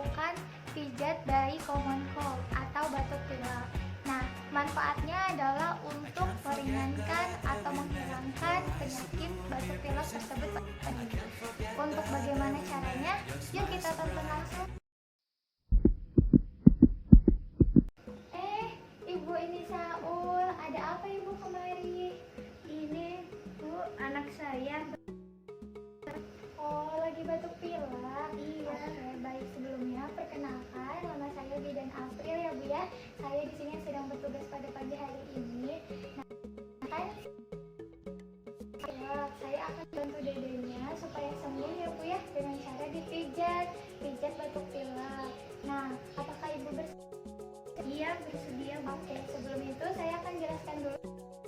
melakukan pijat bayi common cold atau batuk pilek. Nah, manfaatnya adalah untuk meringankan atau menghilangkan penyakit batuk pilek tersebut. Untuk bagaimana caranya? Yuk kita tonton langsung. Ibu ini Saul, ada apa Ibu kemari? Ini Bu, anak saya. Oh, lagi batuk pilek? Iya. Oke, baik. Sebelumnya perkenalkan, nama saya Bidan April ya Bu ya. Saya di sini sedang bertugas pada pagi hari ini. Nah, kan saya akan bantu dedenya supaya sembuh ya Bu ya, dengan cara dipijat batuk pilek. Nah, apakah Ibu bersedia? Iya, bersedia Bu. Oke, sebelum itu saya akan jelaskan dulu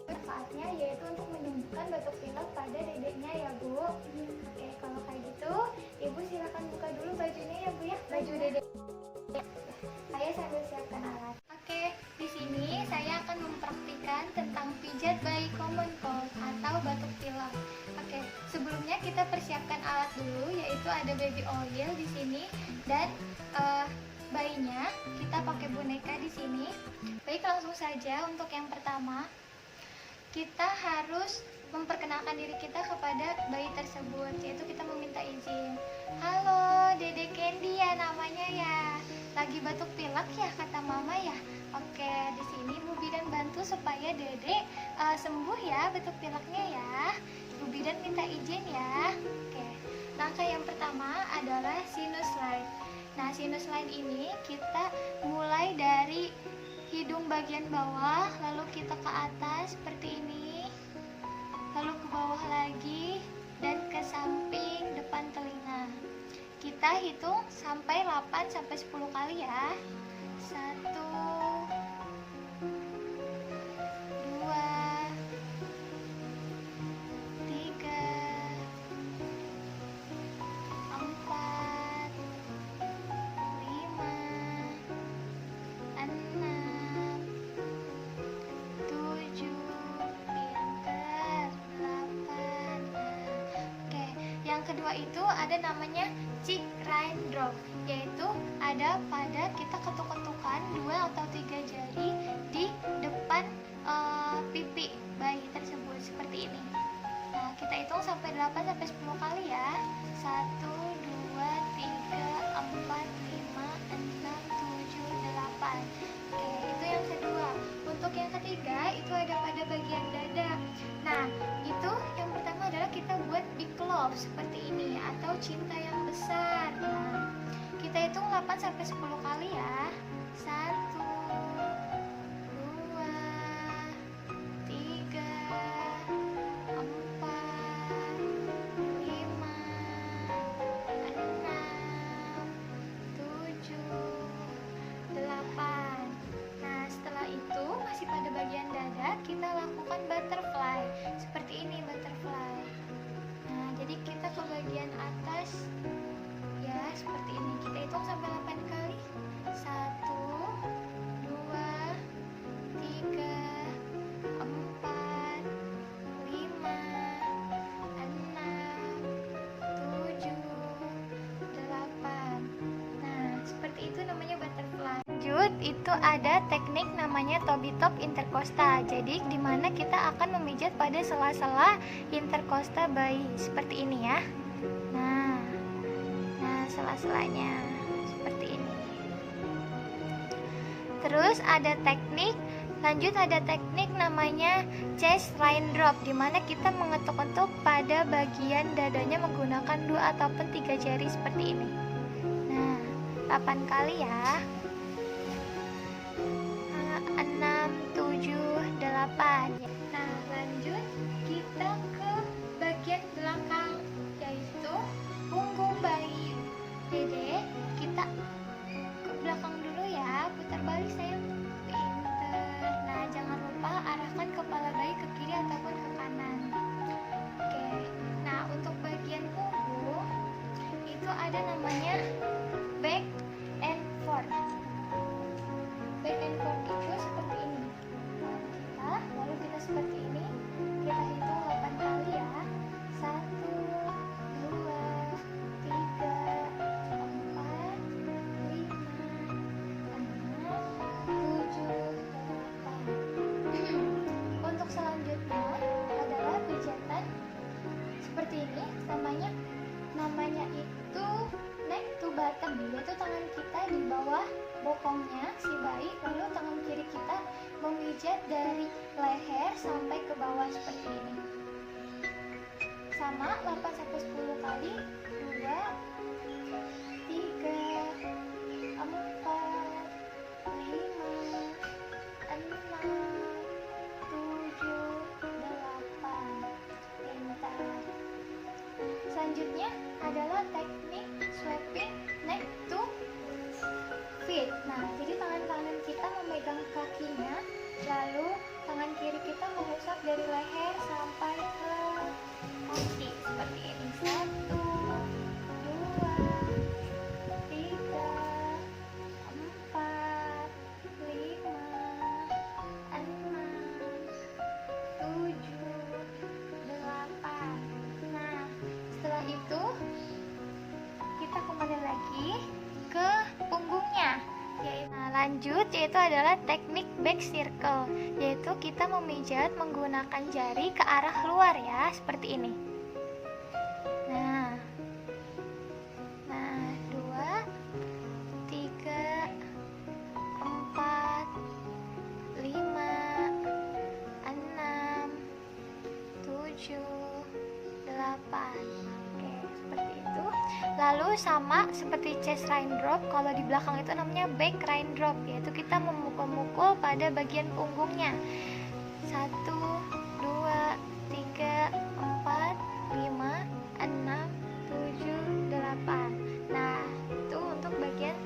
manfaatnya, yaitu untuk menyembuhkan batuk pilek pada dedeknya ya Bu. Oke, kalau kayak gitu Ibu silakan buka dulu bajunya ya Bu ya, baju dedek. Saya sambil siapkan alat. Oke, di sini saya akan mempraktikkan tentang pijat bayi common cold atau batuk pilek. Oke, sebelumnya kita persiapkan alat dulu, yaitu ada baby oil di sini dan bayinya kita pakai boneka di sini. Baik, langsung saja untuk yang pertama. Kita harus memperkenalkan diri kita kepada bayi tersebut, yaitu kita meminta izin. Halo, Dede Candy ya namanya ya. Lagi batuk pilek ya kata Mama ya. Oke, di sini Bu Bidan bantu supaya Dede sembuh ya batuk pileknya ya. Bu Bidan minta izin ya. Oke. Langkah yang pertama adalah sinus line. Nah, sinus line ini kita mulai dari hidung bagian bawah, lalu kita ke atas seperti ini, lalu ke bawah lagi, dan ke samping depan telinga. Kita hitung sampai 8-10 kali ya. 1, 2, 3, 4, 5, 6, 7, pinter, 8. Oke, yang kedua itu ada namanya cheek raindrop, yaitu ada pada kita ketuk-ketukan 2 atau 3 jari di depan pipi bayi tersebut seperti ini. Nah, kita hitung sampai 8-10 kali ya. 1, 2, 3, 4, 5, 6, 7, 8. Oke, itu yang kedua. Untuk yang ketiga itu ada pada bagian dada. Nah, itu yang pertama adalah kita buat big love seperti ini atau cinta yang besar. Nah, kita hitung 8-10 kali ya. 1, 2, 3, 4, 5, 6, 7, 8. Nah, setelah itu masih pada bagian dada, kita lakukan butterfly. Seperti ini butterfly. Nah, jadi kita ke bagian atas ya, seperti ini. Kita hitung sampai 8 kali. 1, 2, 3, 4, 5, 6, 7, 8. Nah, seperti itu namanya butterfly. Lanjut, itu ada teknik namanya Toby Top Intercosta. Jadi dimana kita akan memijat pada sela-sela intercosta bayi seperti ini ya. Nah, sela-selanya seperti ini. Terus ada teknik namanya chest raindrop, dimana kita mengetuk-ketuk pada bagian dadanya menggunakan 2 ataupun 3 jari seperti ini. Nah, 8 kali ya. 6, 7, 8. Nah, lanjut kita ke bagian belakang, yaitu punggung bayi. Dede, kita ke belakang dulu ya, putar balik sayang. Pinter. Nah, jangan lupa arahkan kepala bayi ke kiri ataupun ke kanan. Oke. Nah, untuk bagian punggung itu ada namanya back and forth. Back and forth itu seperti ini. Lalu kita seperti ini. Kita hitung 8 kali ya. 1, tangan kita di bawah bokongnya si bayi, lalu tangan kiri kita memijat dari leher sampai ke bawah seperti ini. Sama 8-10 kali. 2, 3, 4, 5, 6, 7, 8. Pintar. Selanjutnya adalah teknik sweeping neck to feet. Nah, jadi tangan kanan kita memegang kakinya, lalu tangan kiri kita mengusap dari leher sampai ke kaki seperti ini. 1, 2, 3, 4, 5, 6, 7, 8. Nah, setelah itu kita kembali lagi ke punggungnya. Nah, lanjut yaitu adalah teknik back circle, yaitu kita memijat menggunakan jari ke arah luar ya, seperti ini. Nah, 2, 3, 4, 5, 6, 7, 8. Oke, seperti itu. Lalu sama seperti chest raindrop, kalau di belakang itu namanya back raindrop, yaitu kita memukul-mukul pada bagian punggungnya. 1, 2, 3, 4, 5, 6, 7, 8. Nah, itu untuk bagian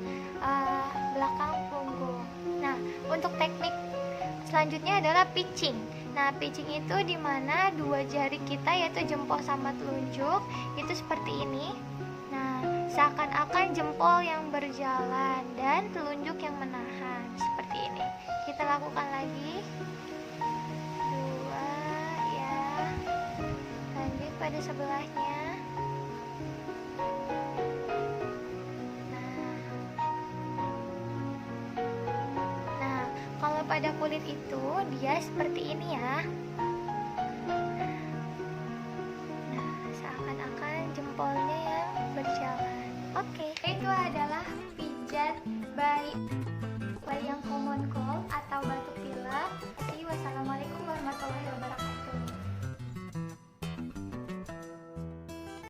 belakang punggung. Nah, untuk teknik selanjutnya adalah pitching. Nah, pitching itu dimana dua jari kita yaitu jempol sama telunjuk itu seperti ini. Nah, seakan-akan jempol yang berjalan dan telunjuk yang menahan seperti ini. Kita lakukan lagi. 2 ya. Lanjut pada sebelahnya. Nah, kalau pada kulit itu dia seperti ini ya. Nah, seakan-akan jempolnya yang berjalan. Oke, itu adalah pijat bayi.